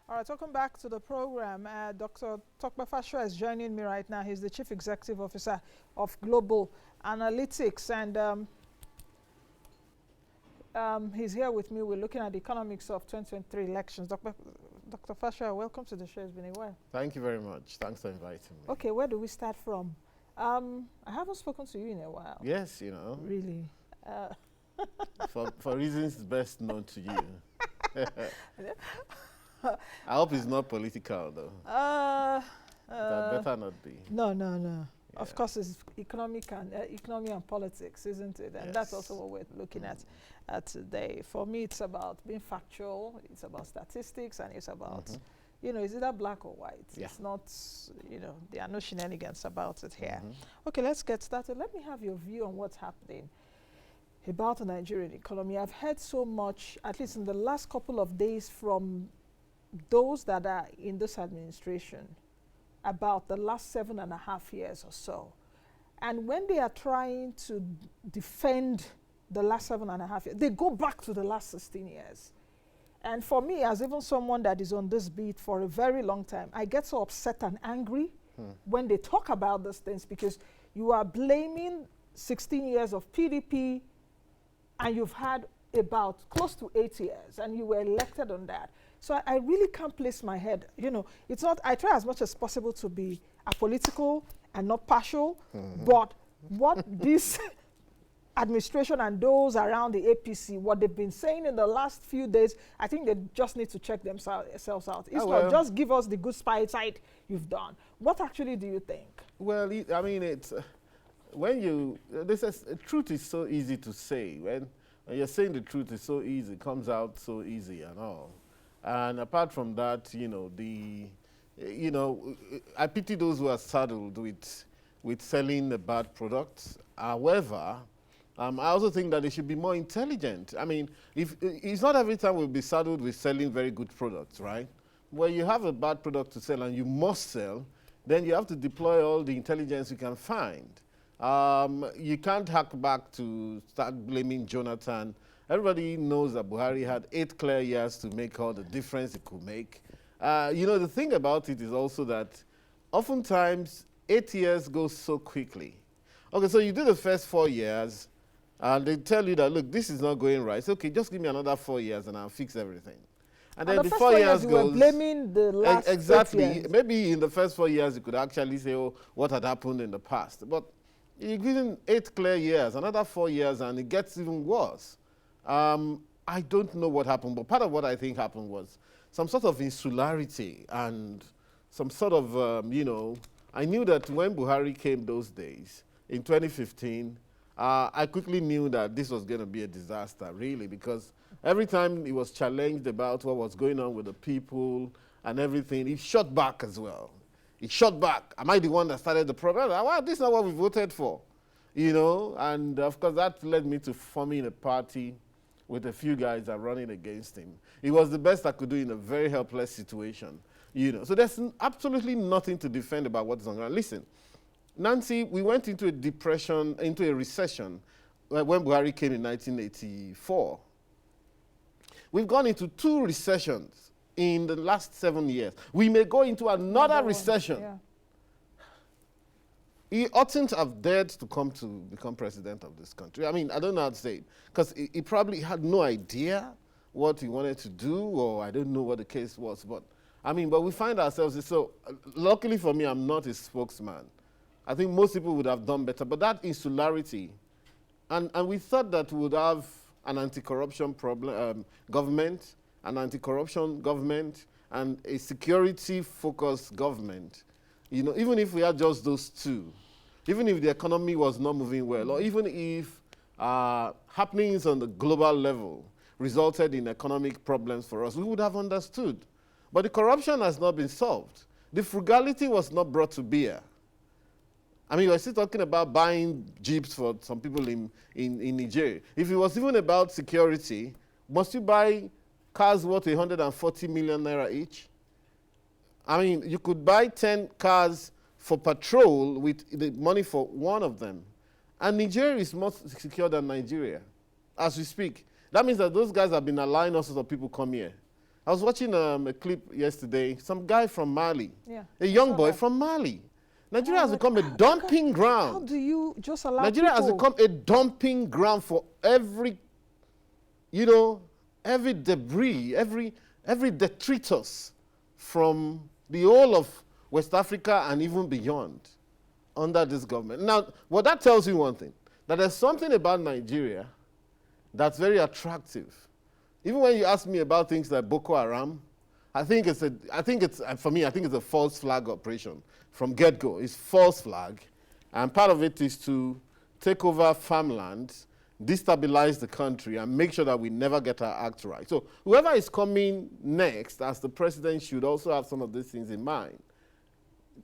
All right, welcome back to the program. Dr. Tope Fasua is joining me right now. He's the Chief Executive Officer of Global Analytics, and he's here with me. We're looking at the economics of 2023 elections. Dr. Fasua, welcome to the show. It's been a while. Thank you very much. Thanks for inviting me. Okay, where do we start from? I haven't spoken to you in a while. Yes, you know. Really? For reasons best known to you. I hope it's not political, though. That better not be. No. Yeah. Of Yeah. course, it's economy and politics, isn't it? And that's also what we're looking at today. For me, it's about being factual. It's about statistics, and it's about, it's either black or white. Yeah. It's not, there are no shenanigans about it here. Okay, let's get started. Let me have your view on what's happening about the Nigerian economy. I've heard so much, at least in the last couple of days, from those that are in this administration about the last 7.5 years or so. And when they are trying to defend the last 7.5 years, they go back to the last 16 years. And for me, as even someone that is on this beat for a very long time, I get so upset and angry when they talk about these things, because you are blaming 16 years of PDP, and you've had about close to 8 years, and you were elected on that. So I really can't place my head. It's not, I try as much as possible to be apolitical and not partial, but what this administration and those around the APC, what they've been saying in the last few days, I think they just need to check themselves out. It's not just give us the good side you've done. What actually do you think? Well, I mean, it's truth is so easy to say. When you're saying the truth is so easy, it comes out so easy and all. And apart from that, I pity those who are saddled with selling the bad products. However, I also think that they should be more intelligent. I mean, it's not every time we'll be saddled with selling very good products, right? When you have a bad product to sell and you must sell, then you have to deploy all the intelligence you can find. You can't hack back to start blaming Jonathan. Everybody knows that Buhari had 8 clear years to make all the difference it could make. The thing about it is also that oftentimes 8 years goes so quickly. Okay, so you do the first 4 years, and they tell you that, look, this is not going right. So, okay, just give me another 4 years and I'll fix everything. And then the 4 years you goes. were blaming the last exactly. 8 years. Maybe in the first 4 years you could actually say, oh, what had happened in the past. But you're giving 8 clear years, another 4 years, and it gets even worse. I don't know what happened, but part of what I think happened was some sort of insularity and some sort of, I knew that when Buhari came those days, in 2015, I quickly knew that this was going to be a disaster, really, because every time he was challenged about what was going on with the people and everything, he shot back as well. He shot back. Am I the one that started the problem? Well, this is not what we voted for, and of course that led me to forming a party with a few guys that are running against him. It was the best I could do in a very helpless situation, So there's absolutely nothing to defend about what's on ground. Listen, Nancy, we went into a recession when Buhari came in 1984. We've gone into 2 recessions in the last 7 years. We may go into another recession. Yeah. He oughtn't have dared to come to become president of this country. I mean, I don't know how to say it, because he probably had no idea what he wanted to do, or I don't know what the case was. But we find ourselves, so luckily for me, I'm not a spokesman. I think most people would have done better. But that insularity, and we thought that we would have an anti-corruption government, an anti-corruption government, and a security-focused government. Even if we had just those 2, even if the economy was not moving well, or even if happenings on the global level resulted in economic problems for us, we would have understood. But the corruption has not been solved. The frugality was not brought to bear. We're still talking about buying jeeps for some people in Nigeria. If it was even about security, must you buy cars worth 140 million naira each? You could buy 10 cars for patrol with the money for one of them. And Nigeria is more secure than Nigeria as we speak. That means that those guys have been allowing all sorts of people come here. I was watching a clip yesterday. Some guy from Mali, Yeah. a young boy from Mali. Nigeria has become a dumping ground. How do you just allow Nigeria people? has become a dumping ground for every, you know, every debris, every detritus from the whole of West Africa and even beyond under this government. Now, what that tells you one thing, that there's something about Nigeria that's very attractive. Even when you ask me about things like Boko Haram, for me, I think it's a false flag operation from get-go. It's false flag, and part of it is to take over farmland, destabilize the country, and make sure that we never get our act right. So whoever is coming next as the president should also have some of these things in mind.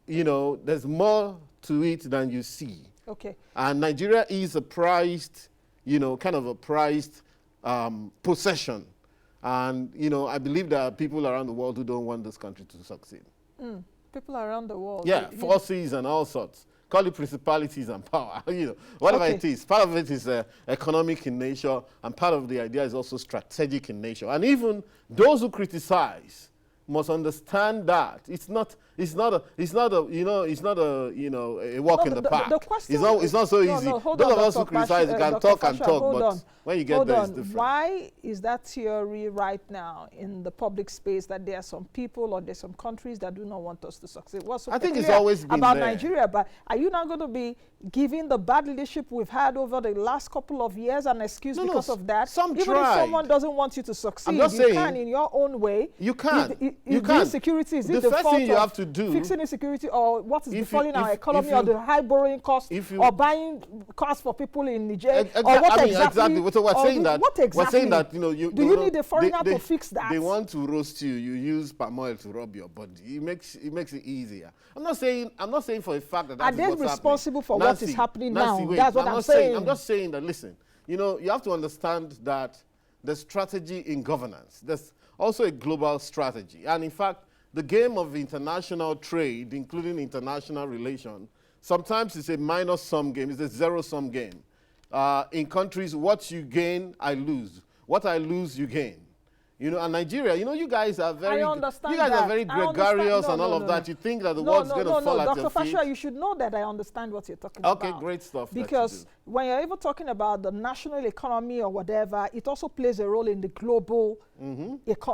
You know, there's more to it than you see. Okay. And Nigeria is a prized, you know, kind of a prized possession. And, you know, I believe there are people around the world who don't want this country to succeed. People around the world. Yeah, forces and all sorts. Call it principalities and power, you know, whatever it is. Part of it is economic in nature, and part of the idea is also strategic in nature. And even those who criticize must understand that it's not a walk in the park. The question it's not so easy. Those of us who criticize can talk and talk, but when you get there, it's different. Why is that theory right now in the public space that there are some people or there's some countries that do not want us to succeed? What's so I think it's always been about there. Nigeria? But are you now going to be giving the bad leadership we've had over the last couple of years an excuse because of that? Some Even tried. if someone doesn't want you to succeed, you can in your own way. You can. You can. Insecurity is the first thing you have to do, fixing insecurity, or what is befalling our economy, or the high borrowing costs, or buying cars for people in Niger, or what exactly? So we're saying that. What exactly? We're saying that, you know, do you need a foreigner to fix that? They want to roast you. You use palm oil to rub your body. It makes it easier. I'm not saying for a fact that that's what's happening. Are they responsible for what is happening Nancy, now? Wait, That's what I'm saying. I'm just saying that, listen, you know, you have to understand that the strategy in governance, there's also a global strategy. And in fact, the game of international trade, including international relations, sometimes it's a minus-sum game. It's a zero-sum game. In countries, what you gain, I lose. What I lose, you gain. You know, and Nigeria, you know, you guys are very, are very gregarious and all of that. You think that the world's going to fall at your feet. Dr. Fasua, you should know that I understand what you're talking about. Okay, great stuff. Because when you're even talking about the national economy or whatever, it also plays a role in the global.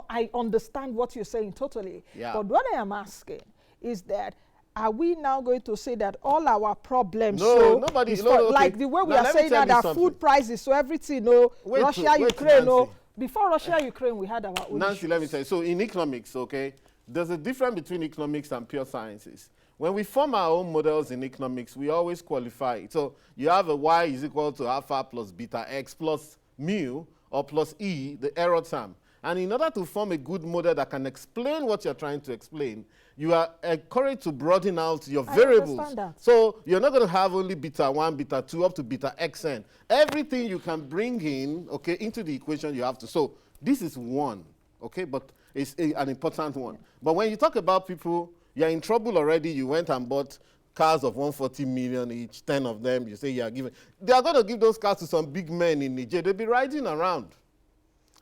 I understand what you're saying totally. Yeah. But what I am asking is that, are we now going to say that all our problems, like the way we are saying that food prices, so everything, Russia, Ukraine, before Russia, Ukraine, we had our own Nancy, issues. let me tell you. So in economics, okay, there's a difference between economics and pure sciences. When we form our own models in economics, we always qualify it. So you have a y is equal to alpha plus beta x plus mu or plus e, the error term. And in order to form a good model that can explain what you're trying to explain, you are encouraged to broaden out your variables. Understand that. So you're not going to have only beta 1, beta 2, up to beta xn. Everything you can bring in, okay, into the equation you have to. So this is one, okay, but it's an important one. Yeah. But when you talk about people, you're in trouble already. You went and bought cars of 140 million each, 10 of them, you say you are giving. They are going to give those cars to some big men in Niger. They'll be riding around.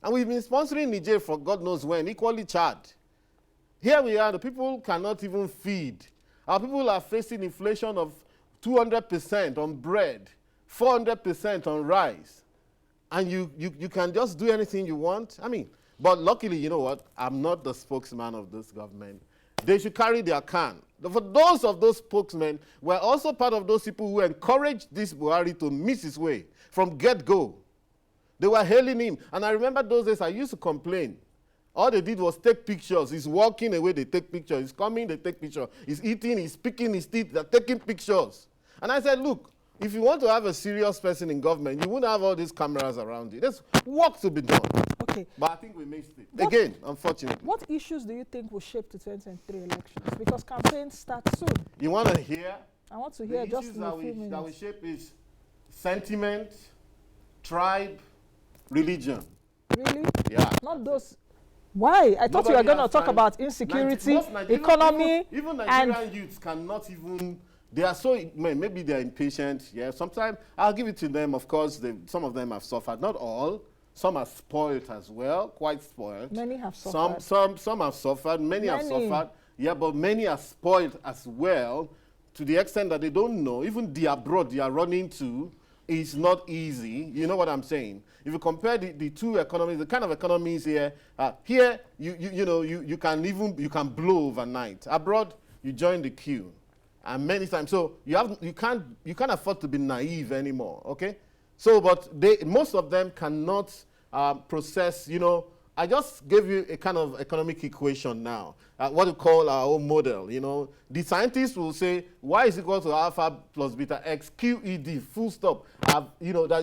And we've been sponsoring Niger for God knows when, equally Chad. Here we are, the people cannot even feed. Our people are facing inflation of 200% on bread, 400% on rice. And you can just do anything you want. I mean, but luckily, you know what? I'm not the spokesman of this government. They should carry their can. For those of those spokesmen, we're also part of those people who encouraged this Buhari to miss his way from get-go. They were hailing him. And I remember those days I used to complain. All they did was take pictures. He's walking away, they take pictures. He's coming, they take pictures. He's eating, he's picking his teeth, they're taking pictures. And I said, look, if you want to have a serious person in government, you wouldn't have all these cameras around you. There's work to be done. Okay. But I think we missed it. Again, unfortunately. What issues do you think will shape the 2023 elections? Because campaigns start soon. You want to hear? I want to hear just in a few minutes. That will shape is sentiment, tribe, religion. Really? Yeah. Not those. Why? I thought you were going to talk about insecurity, economy, even Nigerian youths cannot even. They are so, maybe they're impatient. Yeah, sometimes I'll give it to them. Of course, some of them have suffered. Not all, Some are spoiled as well, quite spoiled. Many have suffered. Some have suffered, many have suffered. Yeah, but many are spoiled as well, to the extent that they don't know. Even the abroad they are running to is not easy. You know what I'm saying? If you compare the two economies, the kind of economies here, here you can blow overnight. Abroad, you join the queue, and many times, so you can't afford to be naive anymore. Okay, so but most of them cannot process. I just gave you a kind of economic equation now, what we call our own model. The scientists will say y is equal to alpha plus beta x QED, full stop. That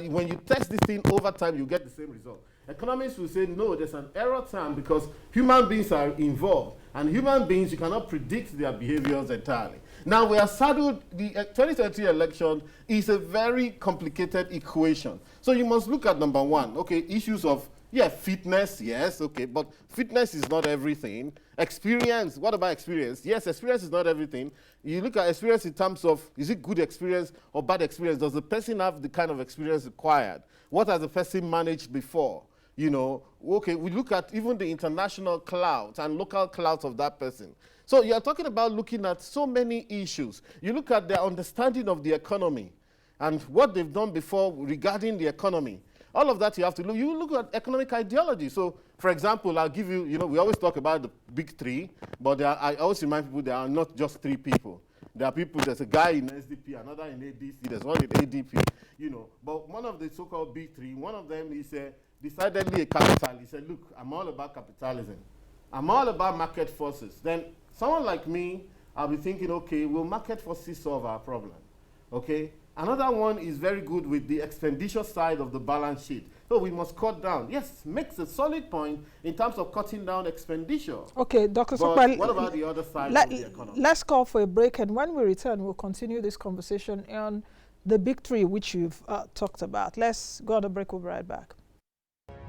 when you test this thing over time, you get the same result. Economists will say no, there's an error term because human beings are involved, and human beings, you cannot predict their behaviors entirely. Now we are saddled. The 2020 election is a very complicated equation. So you must look at number one, okay, issues of fitness, yes, okay, but fitness is not everything. Experience, what about experience? Yes, experience is not everything. You look at experience in terms of, is it good experience or bad experience? Does the person have the kind of experience required? What has the person managed before? Okay, we look at even the international clouds and local clouds of that person. So you're talking about looking at so many issues. You look at their understanding of the economy and what they've done before regarding the economy. All of that you have to look. You look at economic ideology. So, for example, I'll give you, we always talk about the big three, but I always remind people there are not just three people. There are people, there's a guy in SDP, another in ADC, there's one in ADP, But one of the so-called big three, one of them is decidedly a capitalist. He said, look, I'm all about capitalism. I'm all about market forces. Then someone like me, I'll be thinking, okay, will market forces solve our problem? Okay? Another one is very good with the expenditure side of the balance sheet. So we must cut down. Yes, makes a solid point in terms of cutting down expenditure. Okay, Dr. But what about the other side of the economy? Let's call for a break, and when we return, we'll continue this conversation on the big three, which you've talked about. Let's go on a break. We'll be right back.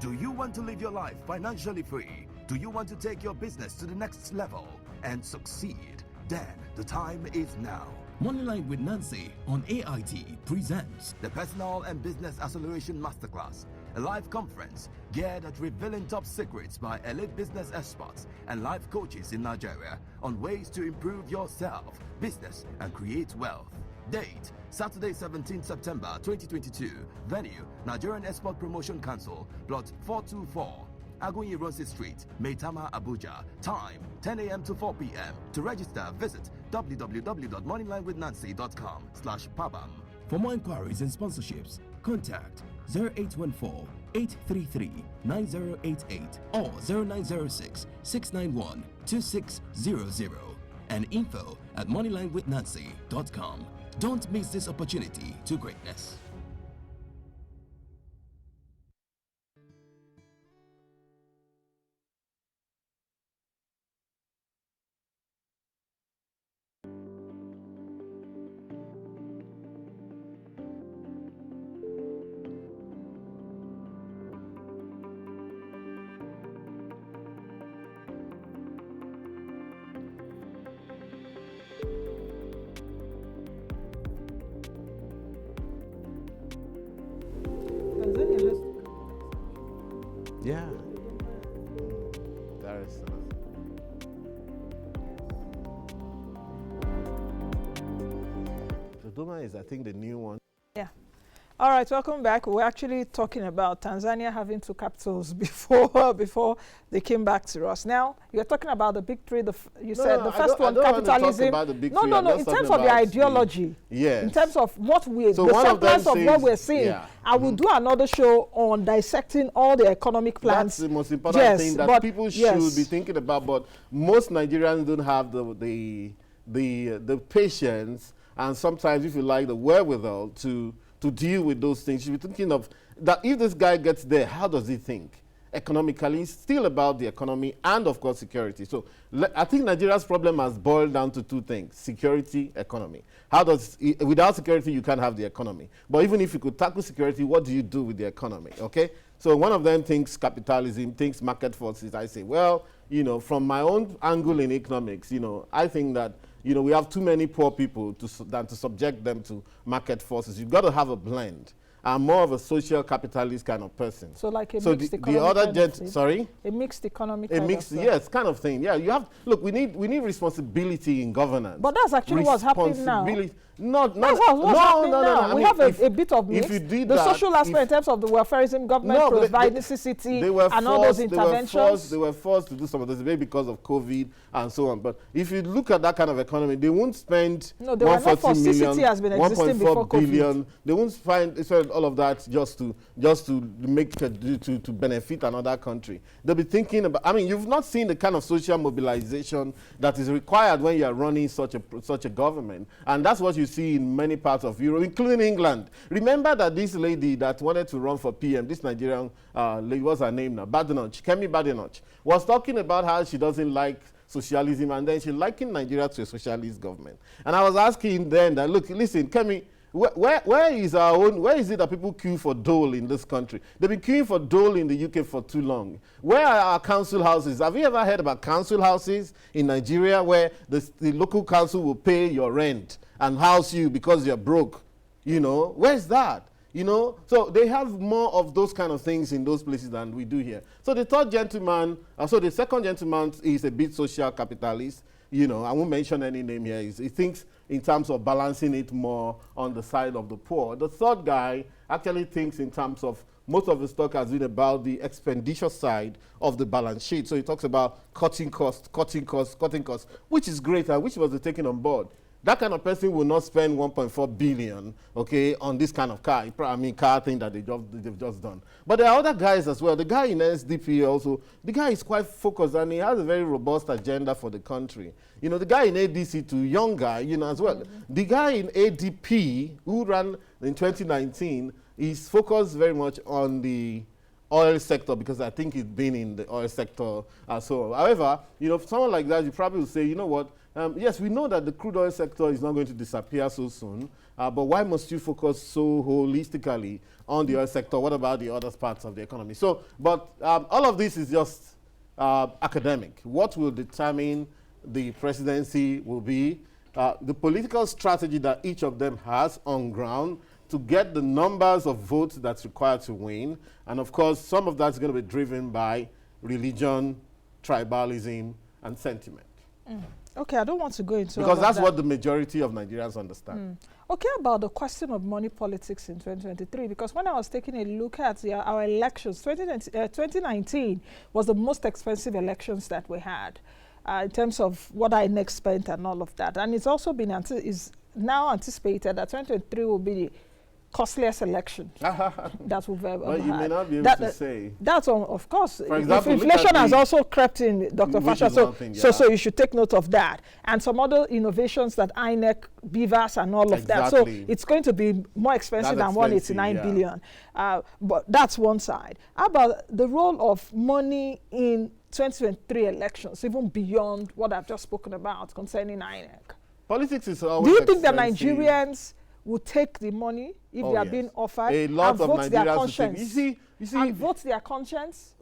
Do you want to live your life financially free? Do you want to take your business to the next level and succeed? Then the time is now. Moneyline with Nancy on AIT presents the Personal and Business Acceleration Masterclass, a live conference geared at revealing top secrets by elite business experts and life coaches in Nigeria on ways to improve yourself, business, and create wealth. Date, Saturday 17 September 2022. Venue, Nigerian Export Promotion Council, Plot 424. Agunyi Ronsi Street, Maitama, Abuja. Time, 10 a.m. to 4 p.m. To register, visit www.moneylinewithnancy.com/pabam. For more inquiries and sponsorships, contact 0814-833-9088 or 0906-691-2600 and info@moneylinewithnancy.com. Don't miss this opportunity to greatness. Yeah. There is. Dodoma is, I think, the new one. Yeah. All right, welcome back. We're actually talking about Tanzania having two capitals before they came back to us. Now, you're talking about the big three. You said the first one, capitalism. No. In terms of the ideology. Yes. In terms of what the semblance of what we're seeing. Yeah. I will do another show on dissecting all the economic plans. That's the most important thing that people should be thinking about. But most Nigerians don't have the patience and sometimes, if you like, the wherewithal to deal with those things. You should be thinking of that if this guy gets there, how does he think? Economically, it's still about the economy and, of course, security. So I think Nigeria's problem has boiled down to two things: security, economy. Without security, you can't have the economy. But even if you could tackle security, what do you do with the economy? Okay? So one of them thinks capitalism, thinks market forces. I say, well, from my own angle in economics, I think that we have too many poor people to subject them to market forces. You've got to have a blend. I'm more of a social capitalist kind of person. So like a so mixed the economy other kind of thing? sorry? A mixed economy A kind mixed, of yes, kind of thing. Yeah, you have, look, we need responsibility in governance. But that's actually what's happening now. Not That's what's happening now. I We mean, have a bit of mix. If you did the that, social aspect in terms of the welfareism, government providing CCT and all those interventions. They were forced to do some of this, maybe because of COVID and so on. But if you look at that kind of economy, they won't spend no, they were not for CCT has been existing before COVID. They won't spend all of that just to make to benefit another country. They'll be thinking about. I mean, you've not seen the kind of social mobilization that is required when you are running such a government, and that's what you see in many parts of Europe, including England. Remember that this lady that wanted to run for PM, this Nigerian lady, what's her name now? Kemi Badenoch, was talking about how she doesn't like socialism, and then she likened Nigeria to a socialist government. And I was asking then that, look, listen, Kemi, where is it that people queue for dole in this country? They've been queuing for dole in the UK for too long. Where are our council houses? Have you ever heard about council houses in Nigeria where the local council will pay your rent and house you because you're broke? You know, where's that? You know, so they have more of those kind of things in those places than we do here. So the third gentleman, the second gentleman is a bit social capitalist. You know, I won't mention any name here. He thinks in terms of balancing it more on the side of the poor. The third guy actually thinks in terms of, most of his talk has been about the expenditure side of the balance sheet. So he talks about cutting costs, which is great and which was taken on board. That kind of person will not spend 1.4 billion, okay, on this kind of car. Car thing that they've just done. But there are other guys as well. The guy in SDP also, the guy is quite focused and he has a very robust agenda for the country. You know, the guy in ADC too, young guy, you know, as well. The guy in ADP, who ran in 2019, is focused very much on the oil sector, because I think he's been in the oil sector. However, you know, someone like that, you probably will say, you know what, yes, we know that the crude oil sector is not going to disappear so soon, but why must you focus so holistically on the oil sector? What about the other parts of the economy? So, but all of this is just academic. What will determine the presidency will be the political strategy that each of them has on ground to get the numbers of votes that's required to win. And of course, some of that's going to be driven by religion, tribalism, and sentiment. Okay, I don't want to go into because that's what the majority of Nigerians understand. Okay, about the question of money politics in 2023, because when I was taking a look at our elections, 2019 was the most expensive elections that we had in terms of what INEC spent and all of that. And it's also been is now anticipated that 2023 will be the costliest election that we've ever had. You may not be able to say. That's of course. For example, inflation has also crept in, Dr. Fasua, so you should take note of that. And some other innovations that INEC, BVAS and all of that. So it's going to be more expensive than 189 billion. But that's one side. How about the role of money in 2023 elections, even beyond what I've just spoken about concerning INEC? Politics is always Do you think that expensive. Nigerians will take the money if they are being offered and vote their conscience? You see, and vote their conscience?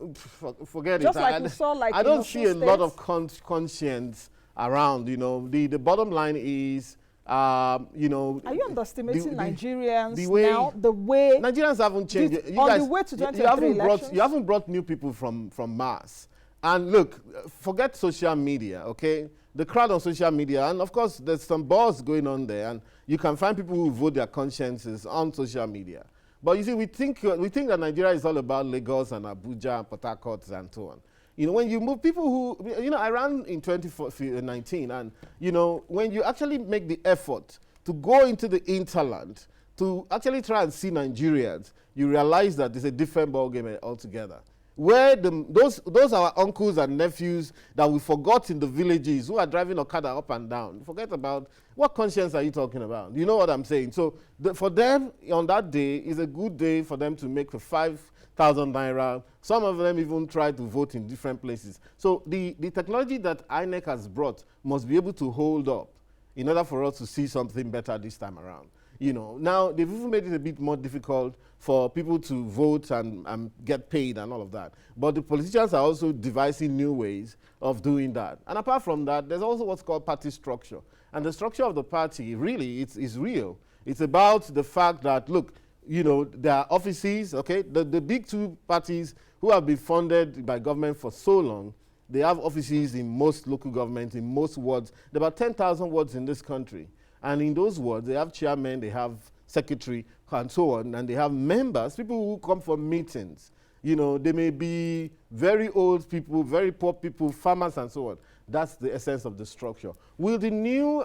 Forget Just it. like we saw, like I don't see a lot of states. conscience around. You know, the bottom line is, you know. Are you underestimating Nigerians the way now? The way Nigerians haven't changed. You on guys, the way to 2023 you haven't brought new people from Mars. And look, forget social media, okay? The crowd on social media, and of course, there's some buzz going on there, and you can find people who vote their consciences on social media. But you see, we think that Nigeria is all about Lagos and Abuja and Port Harcourt and so on. You know, when you move people who, you know, I ran in 2019, and, you know, when you actually make the effort to go into the interland, to actually try and see Nigerians, you realize that it's a different ballgame altogether. Where those our uncles and nephews that we forgot in the villages who are driving Okada up and down. Forget about what conscience are you talking about? You know what I'm saying? So for them on that day is a good day for them to make the 5,000 naira. Some of them even try to vote in different places. So the technology that INEC has brought must be able to hold up in order for us to see something better this time around. You know, now they've even made it a bit more difficult for people to vote and get paid and all of that. But the politicians are also devising new ways of doing that. And apart from that, there's also what's called party structure. And the structure of the party really is real. It's about the fact that, look, their offices, okay? The big two parties who have been funded by government for so long, they have offices in most local governments, in most wards. There are about 10,000 wards in this country. And in those wards, they have chairmen, they have secretary, and so on, and they have members, people who come for meetings. They may be very old people, very poor people, farmers, and so on. That's the essence of the structure. Will the new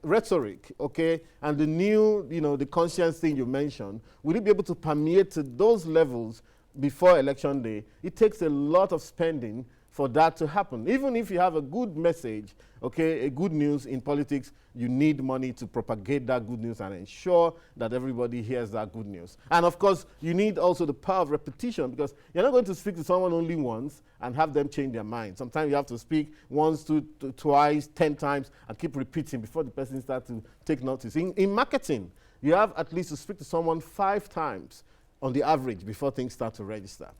rhetoric, okay, and the new, the conscience thing you mentioned, will it be able to permeate to those levels before election day? It takes a lot of spending for that to happen. Even if you have a good message, okay, a good news in politics, you need money to propagate that good news and ensure that everybody hears that good news. And of course, you need also the power of repetition, because you're not going to speak to someone only once and have them change their mind. Sometimes you have to speak once, twice, 10 times, and keep repeating before the person starts to take notice. In marketing, you have at least to speak to someone 5 times on the average before things start to register.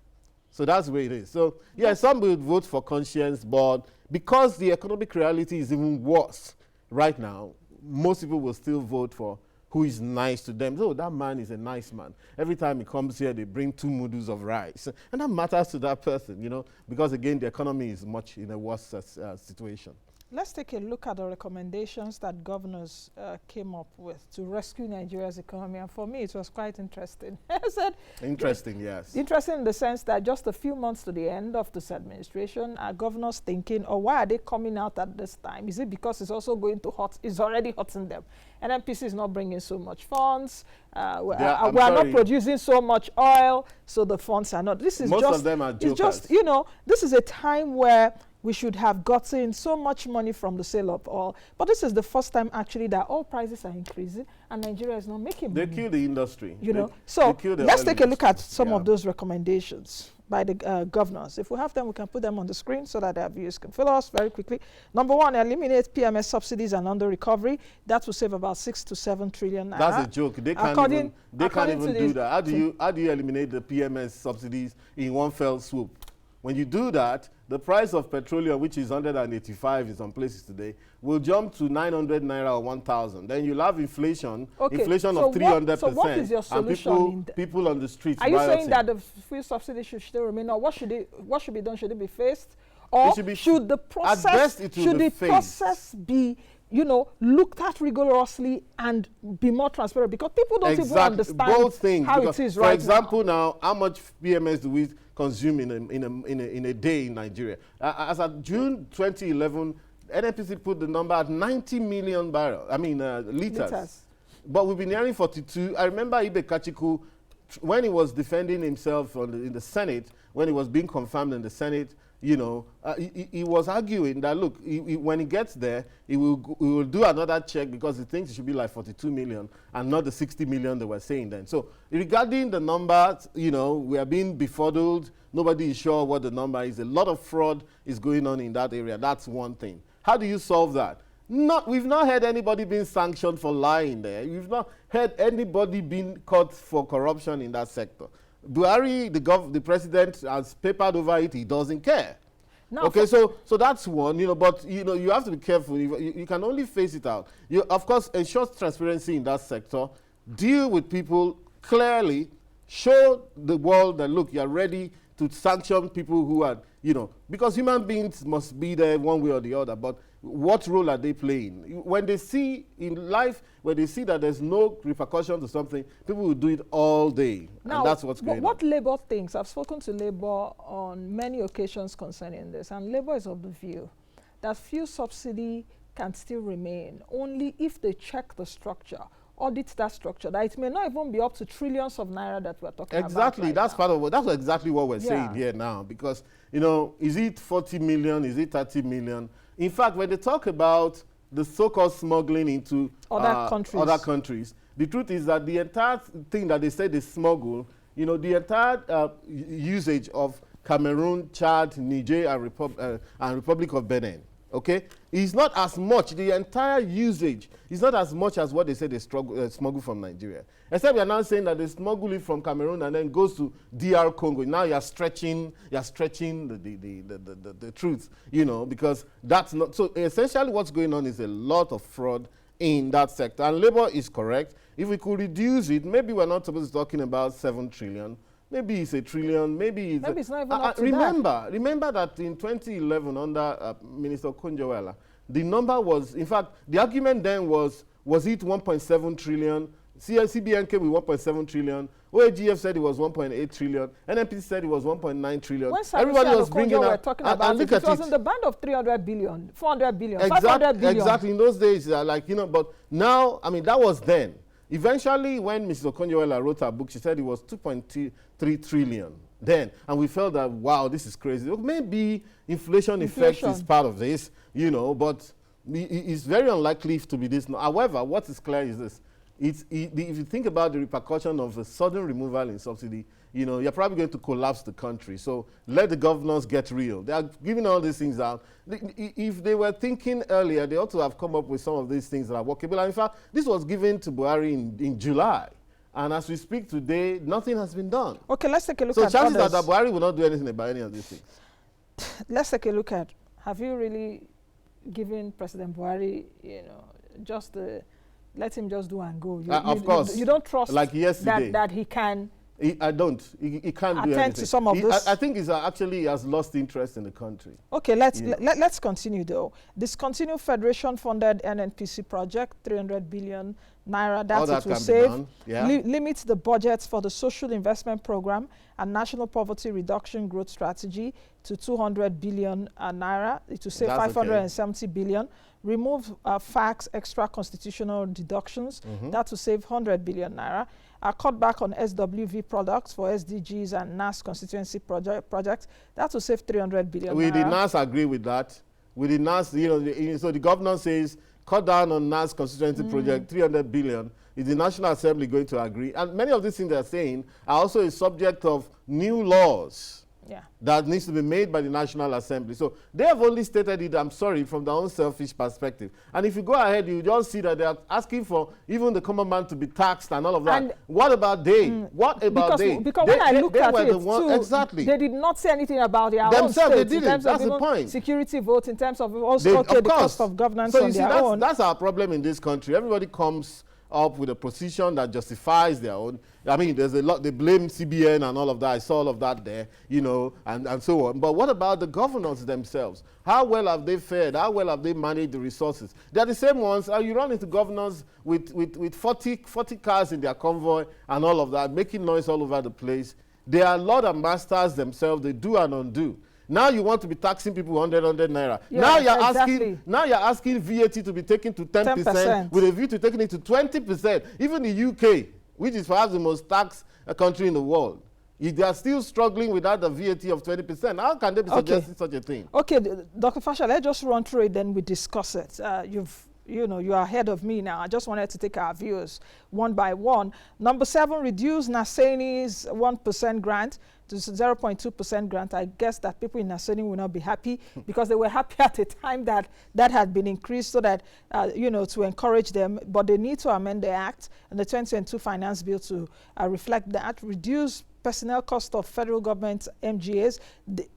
So that's the way it is. So, yeah, some will vote for conscience, but because the economic reality is even worse right now, most people will still vote for who is nice to them. So that man is a nice man. Every time he comes here, they bring 2 noodles of rice. And that matters to that person, because, again, the economy is much in a worse situation. Let's take a look at the recommendations that governors came up with to rescue Nigeria's economy. And for me, it was quite interesting. I said, interesting, yes. Interesting in the sense that just a few months to the end of this administration, are governors thinking, why are they coming out at this time? Is it because it's also going to it's already hurting them? NNPC is not bringing so much funds. We are not producing so much oil, so the funds are not. This is Most of them are jokers. It's just, this is a time where we should have gotten so much money from the sale of oil. But this is the first time, actually, that oil prices are increasing and Nigeria is not making money. They kill the industry. So let's take a look at some of those recommendations by the governors. If we have them, we can put them on the screen so that our viewers can follow us very quickly. Number 1, eliminate PMS subsidies and under recovery. That will save about 6 to 7 trillion naira. That's a joke. They can't even do that. How do you eliminate the PMS subsidies in one fell swoop? When you do that, the price of petroleum, which is 185 in some places today, will jump to 900 naira or 1,000. Then you'll have inflation of 300%. So what is your solution? And people on the streets. Are you saying that the fuel subsidy should still remain? Or what should be done? Should it be phased? Or should the process, at best it will be phased. Process be looked at rigorously and be more transparent? Because people don't even understand both things, how it is right now. For example, now, how much PMS do we consume in a day in Nigeria? As of June 2011, NNPC put the number at 90 million liters. But we've been hearing 42. I remember Ibe Kachiku, when he was defending himself in the Senate, when he was being confirmed in the Senate, he was arguing that, look, when he gets there, he will do another check because he thinks it should be like 42 million and not the 60 million they were saying then. So regarding the numbers, we are being befuddled. Nobody is sure what the number is. A lot of fraud is going on in that area. That's one thing. How do you solve that? We've not heard anybody being sanctioned for lying there. We've not heard anybody being caught for corruption in that sector. Buhari, the president, has papered over it. He doesn't care. No, okay, so that's one, but you have to be careful. You can only face it out. Of course, ensure transparency in that sector. Deal with people clearly. Show the world that, look, you're ready to sanction people who are, because human beings must be there one way or the other. But what role are they playing? When they see in life, when they see that there's no repercussion to something, people will do it all day. Now, and that's what's going on. What Labour thinks, I've spoken to Labour on many occasions concerning this, and Labour is of the view that fuel subsidy can still remain only if they check the structure, audit that structure, that it may not even be up to trillions of naira that we're talking about. Exactly, that's part of what, that's exactly what we're saying here now, because, is it 40 million, is it 30 million? In fact, when they talk about the so-called smuggling into other countries, the truth is that the entire thing that they say they smuggle, the entire usage of Cameroon, Chad, Niger, and Republic of Benin, okay, is not as much. The entire usage is not as much as what they say they smuggle from Nigeria. Except we are now saying that they smuggle it from Cameroon and then goes to DR Congo. Now you're stretching the truth, because that's not. So essentially what's going on is a lot of fraud in that sector. And labor is correct. If we could reduce it, maybe we're not supposed to be talking about 7 trillion. Maybe it's 1 trillion. Maybe it's not even up to that. Remember that in 2011 under Minister Konjo-Iweala, the number was, in fact, the argument then was it 1.7 trillion? CBN came with 1.7 trillion. OAGF said it was 1.8 trillion. NNPC said it was 1.9 trillion. When everybody was bringing up, talking about it was in the band of 300 billion, 400 billion, 500 billion. Exactly. In those days, but now, I mean, that was then. Eventually, when Mrs. Okonjo-Iweala wrote her book, she said it was 2.3 trillion then. And we felt that, wow, this is crazy. Maybe inflation effect is part of this, but it's very unlikely to be this. However, what is clear is this. If you think about the repercussion of a sudden removal in subsidy, you're probably going to collapse the country. So let the governors get real. They are giving all these things out. If they were thinking earlier, they ought to have come up with some of these things that are workable. And in fact, this was given to Buhari in July. And as we speak today, nothing has been done. Okay, let's take a look at So chances are that Buhari will not do anything about any of these things. Let's take a look at, have you really given President Buhari, just the... Let him just do and go. Of course. You don't trust like yesterday. that he can. I don't. He can't do anything. Attend to some of this. I think he's actually has lost interest in the country. Okay, let's continue though. Discontinue federation-funded NNPC project, 300 billion naira. That it will save. Yeah. Limit the budgets for the social investment program and national poverty reduction growth strategy to 200 billion naira. It will save 570 billion. Remove FACTS extra constitutional deductions. That will save 100 billion naira. Cut back on SWV products for SDGs and NAS constituency projects. That will save 300 billion We naira. did NAS agree with that. We did NAS, so the governor says cut down on NAS constituency project, 300 billion. Is the National Assembly going to agree? And many of these things they're saying are also a subject of new laws. Yeah. That needs to be made by the National Assembly. So they have only stated it, I'm sorry, from their own selfish perspective. And if you go ahead, you just see that they are asking for even the common man to be taxed and all of that. And what about they? What about they? Because when I looked at it, too, exactly. They did not say anything about their themselves, own they didn't. That's the point. Security votes, in terms of also the cost of governance so on their own. That's our problem in this country. Everybody comes up with a position that justifies their own. I mean, there's a lot, they blame CBN and all of that. I saw all of that there, and so on. But what about the governors themselves? How well have they fared? How well have they managed the resources? They're the same ones. You run into governors with 40 cars in their convoy and all of that, making noise all over the place. They are Lord and masters themselves. They do and undo. Now you want to be taxing people 100 naira. Yeah, now you're asking VAT to be taken to 10% with a view to taking it to 20%. Even the UK, which is perhaps the most taxed country in the world, if they are still struggling without the VAT of 20%, how can they be suggesting such a thing? Okay, Dr. Fasua, let's just run through it, then we discuss it. You are ahead of me now. I just wanted to take our views one by one. Number 7, reduce Naseni's 1% grant to 0.2% grant. I guess that people in Naseni will not be happy because they were happy at the time that had been increased so that, to encourage them. But they need to amend the Act and the 2022 Finance Bill to reflect that. Reduce personnel cost of federal government MGAs.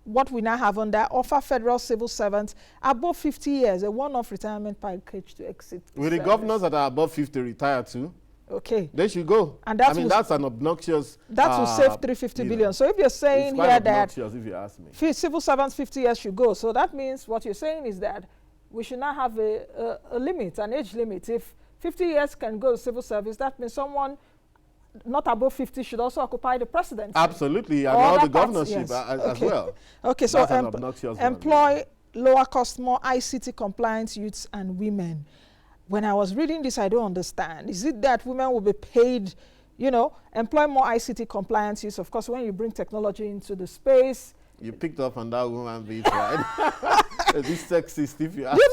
What we now have on that, offer federal civil servants above 50 years a one-off retirement package to exit Will the governors that are above 50 retire too? Okay. They should go. And that's an obnoxious... That will save 350 billion. So if you're saying here that if you ask me. Civil servants 50 years should go, so that means what you're saying is that we should not have a limit, an age limit. If 50 years can go to civil service, that means someone not above 50 should also occupy the presidency. Absolutely, and all the governorship as well. Okay, so employ lower cost, more ICT compliant youths and women. When I was reading this, I don't understand. Is it that women will be paid, employ more ICT compliance youths? Of course, when you bring technology into the space. You picked up on that woman beat, right? This sexist, if you ask me.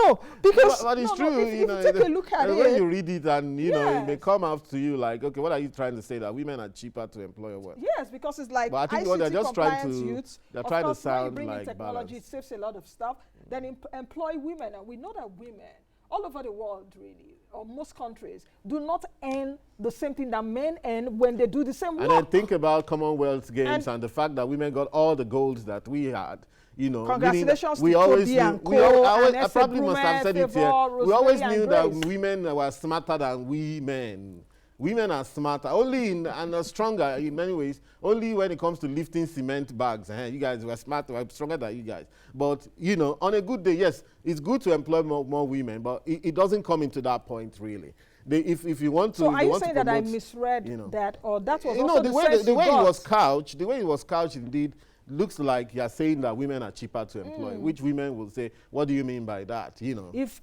No. Because but it's true. If you take a look at it. When you read it and, it may come out to you like, okay, what are you trying to say? That women are cheaper to employ or what? Yes, because it's like but I think ICT they're just trying to, youths. they're trying to sound when you bring like in technology, balance. It saves a lot of stuff. Then employ women. And we know that women all over the world, really, or most countries, do not earn the same thing that men earn when they do the same work. And then think about Commonwealth Games and the fact that women got all the golds that we had. you know, congratulations we to always Toby knew, and we al- I, always, and I probably must have said it here. We always knew that women were smarter than we men. Women are smarter, and are stronger in many ways, only when it comes to lifting cement bags. You guys were smarter, we're stronger than you guys. But, you know, on a good day, yes, it's good to employ more women, but it doesn't come into that point, really. If you want to... So are you saying that I misread that, or that was also the way it was couched, indeed, looks like you're saying that women are cheaper to employ, which women will say, what do you mean by that? You know, if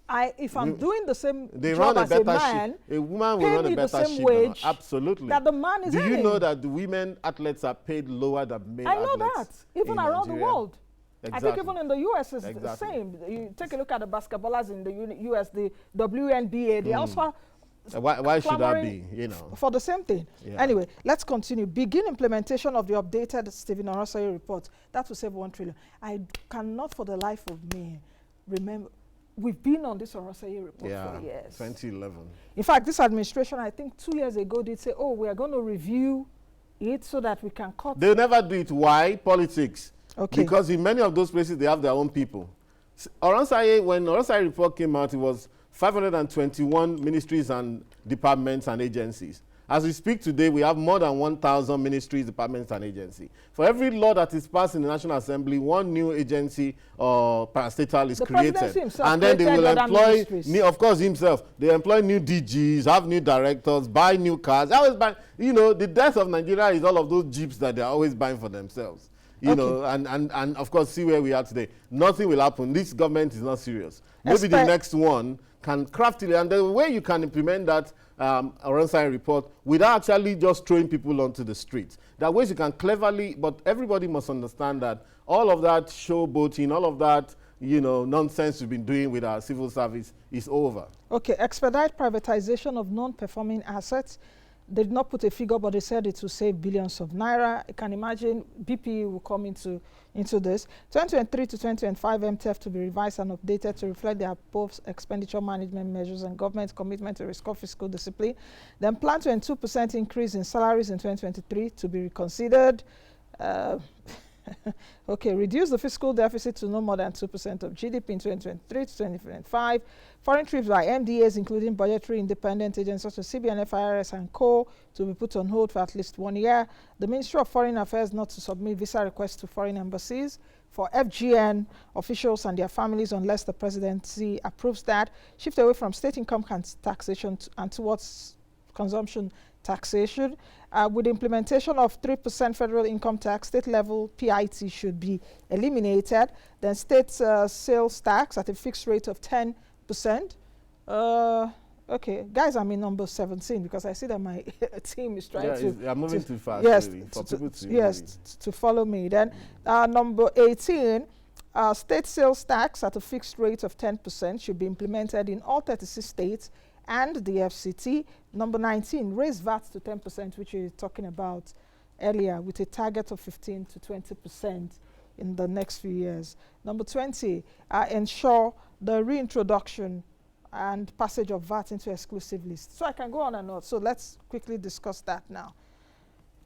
I'm doing the same they job run as a man, a woman will run a better same ship wage absolutely. that the man is earning. Do you know that the women athletes are paid lower than male athletes? I know that, even around the world. Exactly. I think even in the US it's the same. You take a look at the basketballers in the US, the WNBA, they also why should that be, you know? For the same thing. Yeah. Anyway, let's continue. Begin implementation of the updated Stephen Oronsaye report. That will save 1 trillion. I cannot for the life of me remember. We've been on this Oronsaye report for years. 2011. In fact, this administration, I think 2 years ago, did say, oh, we are going to review it so that we can cut. They'll never do it. Why? Politics. Okay. Because in many of those places, they have their own people. Oronsaye, when Oronsaye report came out, it was 521 ministries and departments and agencies. As we speak today, we have more than 1,000 ministries, departments, and agencies. For every law that is passed in the National Assembly, one new agency or parastatal is created. And then they will employ, of course, himself. They employ new DGs, have new directors, buy new cars. They always buy, you know, the death of Nigeria is all of those jeeps that they're always buying for themselves. You know, and of course, see where we are today. Nothing will happen. This government is not serious. Maybe the next one can craftily, and the way you can implement that Oronsaye report without actually just throwing people onto the streets. There are ways you can cleverly, but everybody must understand that all of that showboating, all of that, you know, nonsense we've been doing with our civil service is over. Okay, expedite privatization of non-performing assets. They did not put a figure, but they said it will save billions of naira. You can imagine BP will come into this. 2023 to 2025 MTF to be revised and updated to reflect the above expenditure management measures and government's commitment to restore fiscal discipline. Then plan to 2% increase in salaries in 2023 to be reconsidered. Okay, reduce the fiscal deficit to no more than 2% of GDP in 2023 to 2025. Foreign trips by MDAs, including budgetary independent agencies such as CBN, FIRS, and Co., to be put on hold for at least 1 year. The Ministry of Foreign Affairs not to submit visa requests to foreign embassies for FGN officials and their families unless the presidency approves that. Shift away from state income taxation and towards consumption taxation. With implementation of 3% federal income tax, state level PIT should be eliminated. Then state sales tax at a fixed rate of 10%. Okay, guys, I'm in number 17 because I see that my team is trying to... Yeah, I'm moving too fast, yes, really, for people to... Yes, to follow me. Then number 18, state sales tax at a fixed rate of 10% should be implemented in all 36 states and the FCT. Number 19, raise VAT to 10%, which we were talking about earlier, with a target of 15 to 20% in the next few years. Number 20, ensure the reintroduction and passage of VAT into exclusive lists. So I can go on and on. So let's quickly discuss that now.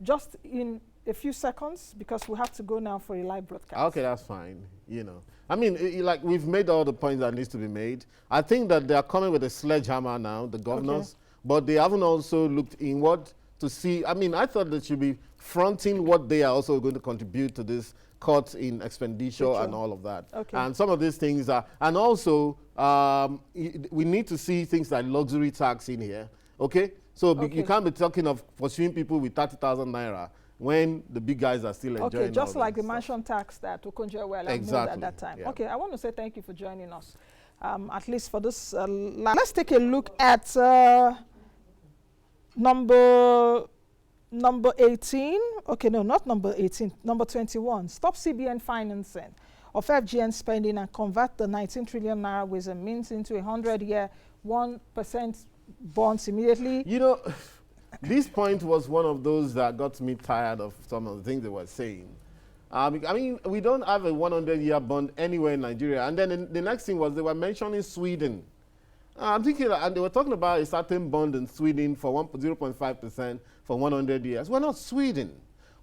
Just in a few seconds, because we have to go now for a live broadcast. Okay, that's fine. You know, I mean, like we've made all the points that needs to be made. I think that they are coming with a sledgehammer now, the governors, but they haven't also looked inward to see. I mean, I thought they should be fronting what they are also going to contribute to this cuts in expenditure and all of that. Okay. And some of these things are, and also we need to see things like luxury tax in here. Okay, so you can't be talking of pursuing people with 30,000 naira when the big guys are still enjoying. Okay, just like the mansion tax that Okonjo-Iweala moved at that time. Yeah. Okay, I want to say thank you for joining us. At least for this, let's take a look at number 18. Okay, no, not number 18. Number 21. Stop CBN financing of FGN spending and convert the 19 trillion naira ways and means into 100-year 1% bonds immediately. You know, this point was one of those that got me tired of some of the things they were saying. I mean, we don't have a 100-year bond anywhere in Nigeria. And then the next thing was they were mentioning Sweden. I'm thinking, and they were talking about a certain bond in Sweden for 0.5% for 100 years. We're not Sweden.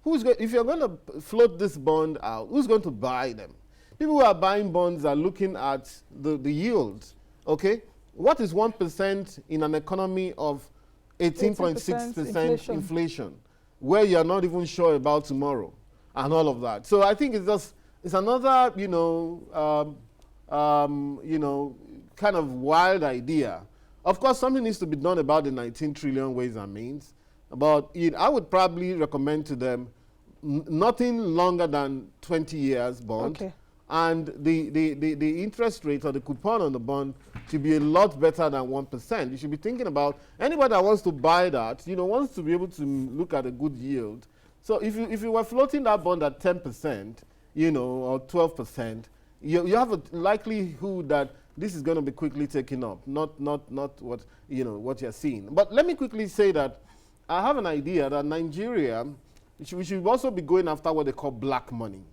If you're going to float this bond out, who's going to buy them? People who are buying bonds are looking at the yields, okay? What is 1% in an economy of 18.6% inflation, where you're not even sure about tomorrow and all of that? So I think it's another, kind of wild idea. Of course, something needs to be done about the 19 trillion ways and means. But I would probably recommend to them nothing longer than 20 years bond. Okay. And the interest rate or the coupon on the bond should be a lot better than 1%. You should be thinking about anybody that wants to buy that, wants to be able to look at a good yield. So if you were floating that bond at 10%, or 12%, you have a likelihood that this is going to be quickly taken up, not what what you're seeing. But let me quickly say that I have an idea that Nigeria, we should also be going after what they call black money.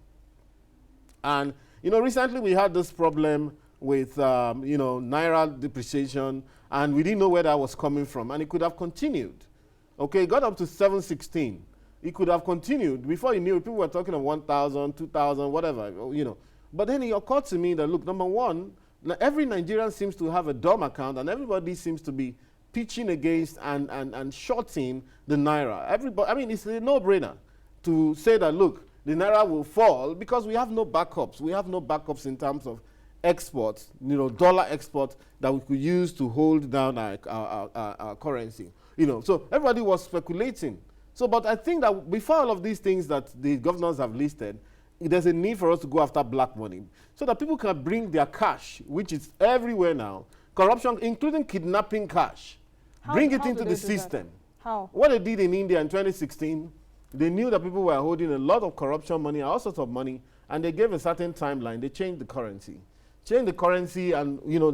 And recently we had this problem with naira depreciation, and we didn't know where that was coming from, and it could have continued. Okay, it got up to 716. It could have continued. Before you knew it, people were talking of 1,000, 2,000, whatever, But then it occurred to me that, look, number one, every Nigerian seems to have a DOM account, and everybody seems to be pitching against and shorting the naira. Everybody, it's a no-brainer to say that, look, the naira will fall because we have no backups. We have no backups in terms of exports, dollar exports that we could use to hold down our currency. So everybody was speculating. So, but I think that before all of these things that the governors have listed, there's a need for us to go after black money so that people can bring their cash, which is everywhere now, corruption, including kidnapping cash, bring it into the system. How? What they did in India in 2016, they knew that people were holding a lot of corruption money, all sorts of money, and they gave a certain timeline. They changed the currency. And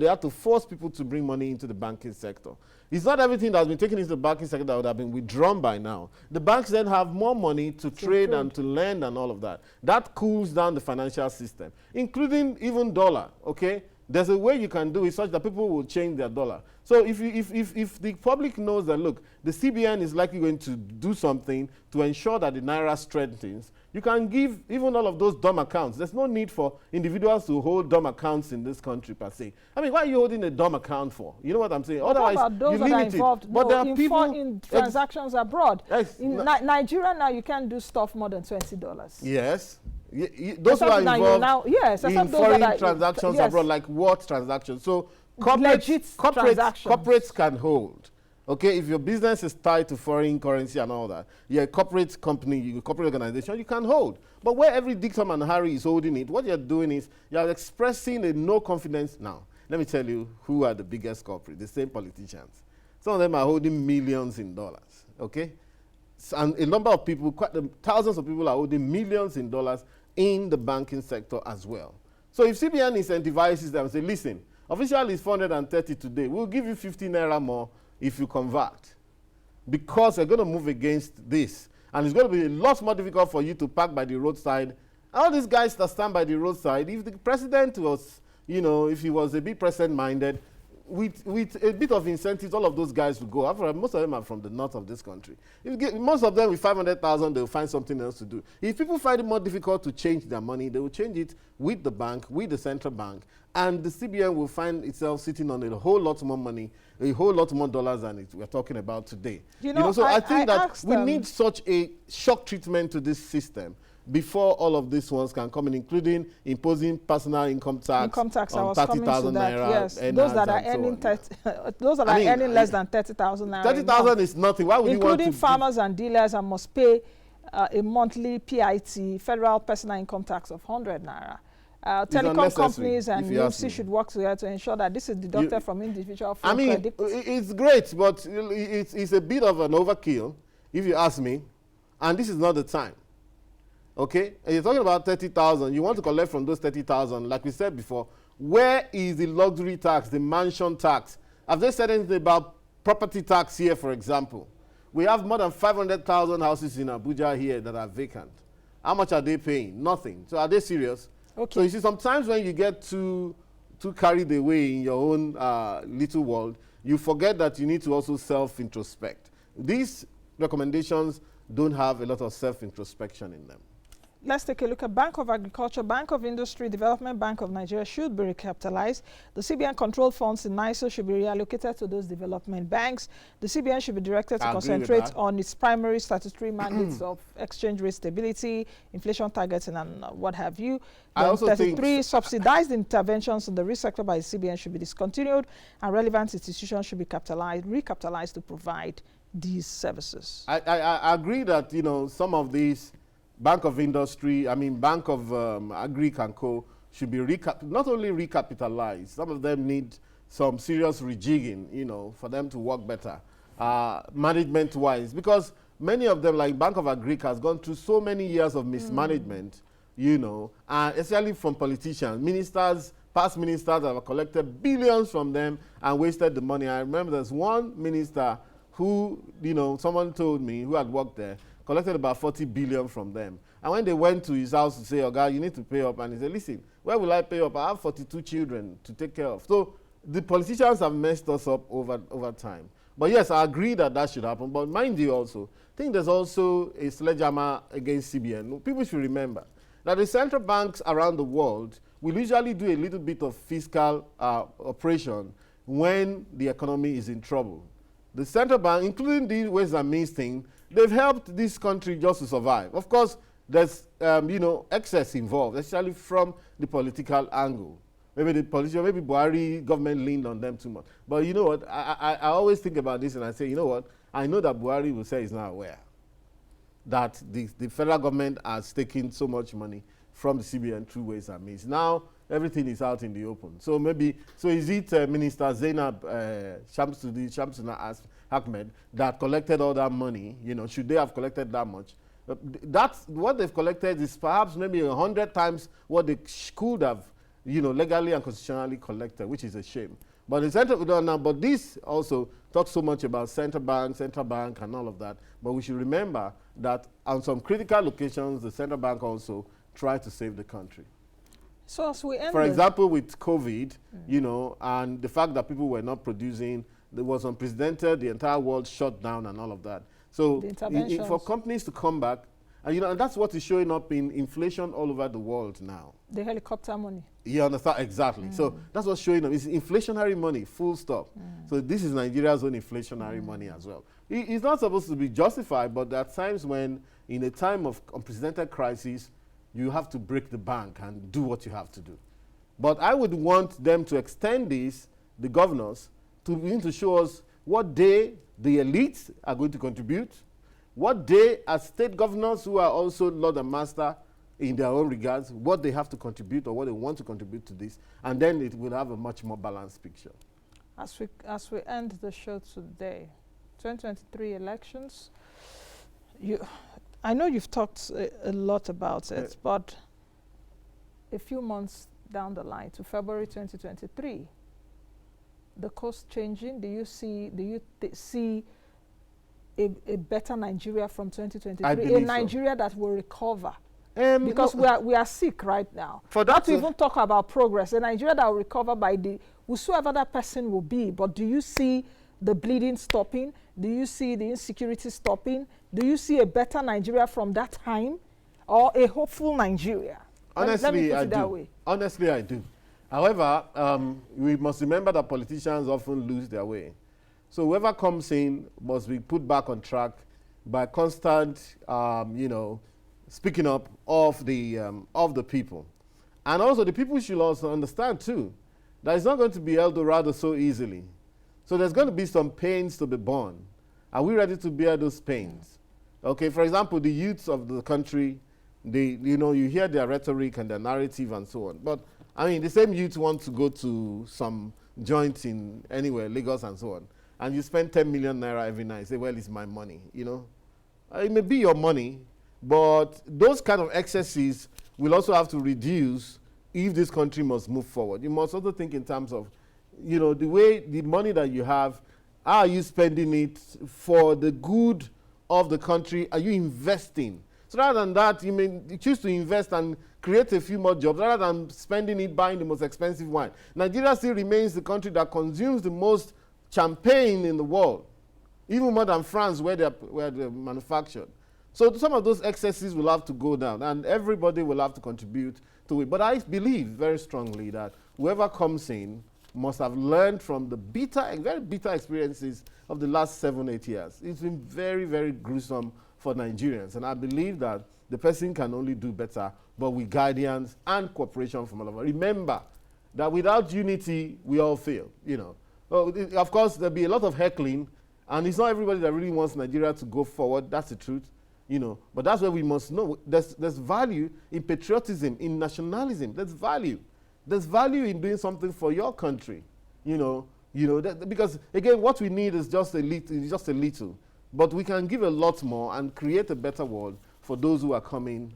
they had to force people to bring money into the banking sector. It's not everything that's been taken into the banking sector that would have been withdrawn by now. The banks then have more money to trade and to lend and all of that. That cools down the financial system, including even dollar, okay? There's a way you can do it such that people will change their dollar. So if the public knows that, look, the CBN is likely going to do something to ensure that the naira strengthens, you can give even all of those DOM accounts. There's no need for individuals to hold DOM accounts in this country per se. Why are you holding a DOM account for? You know what I'm saying? Otherwise, about those that are involved? But there are people in transactions abroad. In Nigeria now, you can't do stuff more than $20. Yes. Those who are involved in foreign transactions abroad, like what transactions? So corporates can hold. Okay, if your business is tied to foreign currency and all that, you're a corporate company, you're a corporate organization, you can hold. But where every Dick, Tom, and Harry is holding it, what you're doing is you're expressing a no confidence. Now, let me tell you who are the biggest corporates, the same politicians. Some of them are holding millions in dollars, okay? And a number of people, thousands of people are holding millions in dollars in the banking sector as well. So if CBN incentivizes them and say, listen, official is 430 today, we'll give you 50 naira more if you convert, because they're going to move against this. And it's going to be a lot more difficult for you to park by the roadside. All these guys that stand by the roadside, if the president was, if he was a bit president-minded, with a bit of incentives, all of those guys will go. After all, most of them are from the north of this country. Most of them with 500,000, they'll find something else to do. If people find it more difficult to change their money, they will change it with the bank, with the central bank, and the CBN will find itself sitting on a whole lot more money, a whole lot more dollars than we're talking about today. So I think that we need such a shock treatment to this system before all of these ones can come in, including imposing personal income tax on 30,000 naira. Yes, those that are earning earning less than 30,000 naira. 30,000 is nothing. Why would you want to? Including farmers and dealers, and must pay a monthly PIT, federal personal income tax of 100 naira. Telecom companies and UMC should work together to ensure that this is deducted from individual phone credit. It's great, but it's a bit of an overkill, if you ask me, and this is not the time. Okay, and you're talking about 30,000. You want to collect from those 30,000, like we said before. Where is the luxury tax, the mansion tax? Have they said anything about property tax here, for example? We have more than 500,000 houses in Abuja here that are vacant. How much are they paying? Nothing. So are they serious? Okay. So you see, sometimes when you get too carried away in your own little world, you forget that you need to also self-introspect. These recommendations don't have a lot of self-introspection in them. let's take a look at Bank of Agriculture, Bank of Industry Development, Bank of Nigeria should be recapitalized. The CBN controlled funds in NISO should be reallocated to those development banks. The CBN should be directed to concentrate on its primary statutory mandates of exchange rate stability, inflation targeting, and what have you. I also 33, think subsidized interventions in the risk sector by the CBN should be discontinued, and relevant institutions should be recapitalized to provide these services. I agree that, you know, some of these Bank of Industry, Bank of Agric and Co. should be not only recapitalized, some of them need some serious rejigging, you know, for them to work better, management-wise, because many of them, like Bank of Agric, has gone through so many years of mismanagement, you know, especially from politicians, ministers, past ministers have collected billions from them and wasted the money. I remember there's one minister who, you know, someone told me who had worked there, collected about 40 billion from them. And when they went to his house to say, "Oh God, you need to pay up," and he said, "Listen, where will I pay up? I have 42 children to take care of." So the politicians have messed us up over time. But yes, I agree that that should happen. But mind you also, I think there's also a sledgehammer against CBN. People should remember that the central banks around the world will usually do a little bit of fiscal operation when the economy is in trouble. The central bank, including the ways and means thing, they've helped this country just to survive. Of course, there's you know, excess involved, especially from the political angle. Maybe the politician, maybe Buhari government leaned on them too much. But you know what? I always think about this and I say, you know what? I know that Buhari will say he's not aware that the federal government has taken so much money from the CBN through ways and means. Now everything is out in the open. So maybe, so is it Minister Zainab Shamsuna Ahmed that collected all that money? You know, should they have collected that much? That's what they've collected is perhaps maybe 100 times what they could have, you know, legally and constitutionally collected, which is a shame. But the but this also talks so much about central bank and all of that. But we should remember that on some critical locations, the central bank also tried to save the country. So as we end, for example, with COVID, you know, and the fact that people were not producing, there was unprecedented, the entire world shut down and all of that. So for companies to come back, and you know, and that's what is showing up in inflation all over the world now. The helicopter money. You understand? Exactly. So that's what's showing up. It's inflationary money, full stop. So this is Nigeria's own inflationary money as well. It's not supposed to be justified, but there are times when, in a time of unprecedented crisis, you have to break the bank and do what you have to do. But I would want them to extend this, the governors, to begin to show us what day the elites are going to contribute, what day as state governors who are also Lord and Master in their own regards, what they have to contribute or what they want to contribute to this, and then it will have a much more balanced picture. As we end the show today, 2023 elections, I know you've talked a lot about it, but a few months down the line to February 2023, the course changing. Do you see a better Nigeria from 2023? A Nigeria that will recover? Because we are sick right now. For that, not to even talk about progress. A Nigeria that will recover by whosoever that person will be. But do you see the bleeding stopping? Do you see the insecurity stopping? Do you see a better Nigeria from that time, or a hopeful Nigeria? Honestly, I do. Honestly, I do. However, we must remember that politicians often lose their way. So whoever comes in must be put back on track by constant, you know, speaking up of the people. And also the people should also understand too that it's not going to be El Dorado so easily. So there's going to be some pains to be borne. Are we ready to bear those pains? Okay, for example, the youths of the country, you know, you hear their rhetoric and their narrative and so on. But I mean, the same youth want to go to some joint in anywhere, Lagos and so on, and you spend 10 million naira every night. Say, well, it's my money, you know. It may be your money, but those kind of excesses will also have to reduce if this country must move forward. You must also think in terms of, you know, the money that you have, are you spending it for the good of the country? Are you investing? So rather than that, you may choose to invest and create a few more jobs rather than spending it buying the most expensive wine. Nigeria still remains the country that consumes the most champagne in the world, even more than France where they're manufactured. So some of those excesses will have to go down, and everybody will have to contribute to it. But I believe very strongly that whoever comes in must have learned from the very bitter experiences of the last 7-8 years. It's been very, very gruesome for Nigerians, and I believe that the person can only do better, but with guidance and cooperation from all of us. Remember that without unity, we all fail, you know. Of course, there'll be a lot of heckling, and it's not everybody that really wants Nigeria to go forward. That's the truth, you know. But that's where we must know. There's value in patriotism, in nationalism. There's value. There's value in doing something for your country, you know. Because again, what we need is just a little. But we can give a lot more and create a better world for those who are coming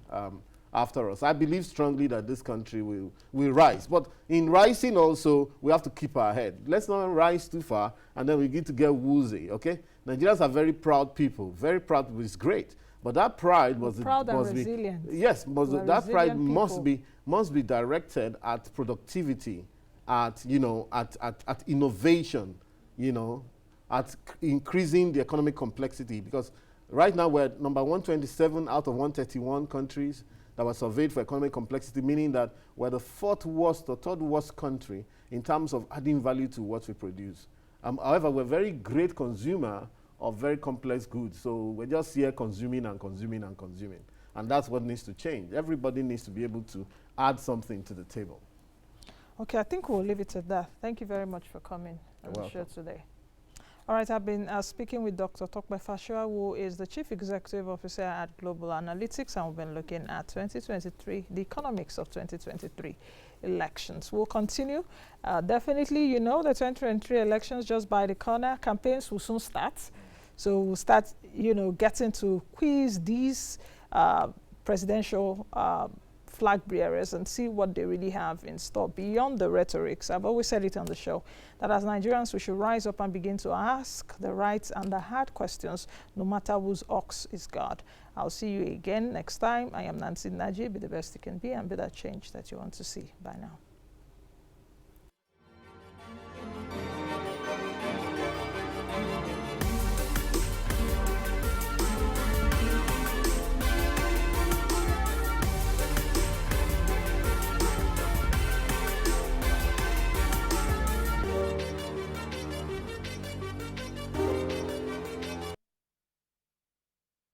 after us. I believe strongly that this country will rise. But in rising also, we have to keep our head. Let's not rise too far, and then we get to get woozy, okay? Nigerians are very proud people. Very proud people is great. But that pride must be resilient. Yes, that pride must be directed at productivity, at innovation, you know, at increasing the economic complexity. Because right now we're number 127 out of 131 countries that were surveyed for economic complexity, meaning that we're the 4th worst or 3rd worst country in terms of adding value to what we produce. However, we're a very great consumer of very complex goods. So we're just here consuming and consuming and consuming. And that's what needs to change. Everybody needs to be able to add something to the table. Okay, I think we'll leave it at that. Thank you very much for coming on the show today. All right, I've been speaking with Dr. Tope Fasua, who is the Chief Executive Officer at Global Analytics, and we've been looking at 2023, the economics of 2023 elections. We'll continue. Definitely, you know, the 2023 elections just by the corner. Campaigns will soon start. So we'll start, you know, getting to quiz these presidential flag bearers and see what they really have in store beyond the rhetorics. I've always said it on the show that as Nigerians, we should rise up and begin to ask the right and the hard questions, no matter whose ox is God. I'll see you again next time. I am Nancy Naji. Be the best you can be and be that change that you want to see. Bye now.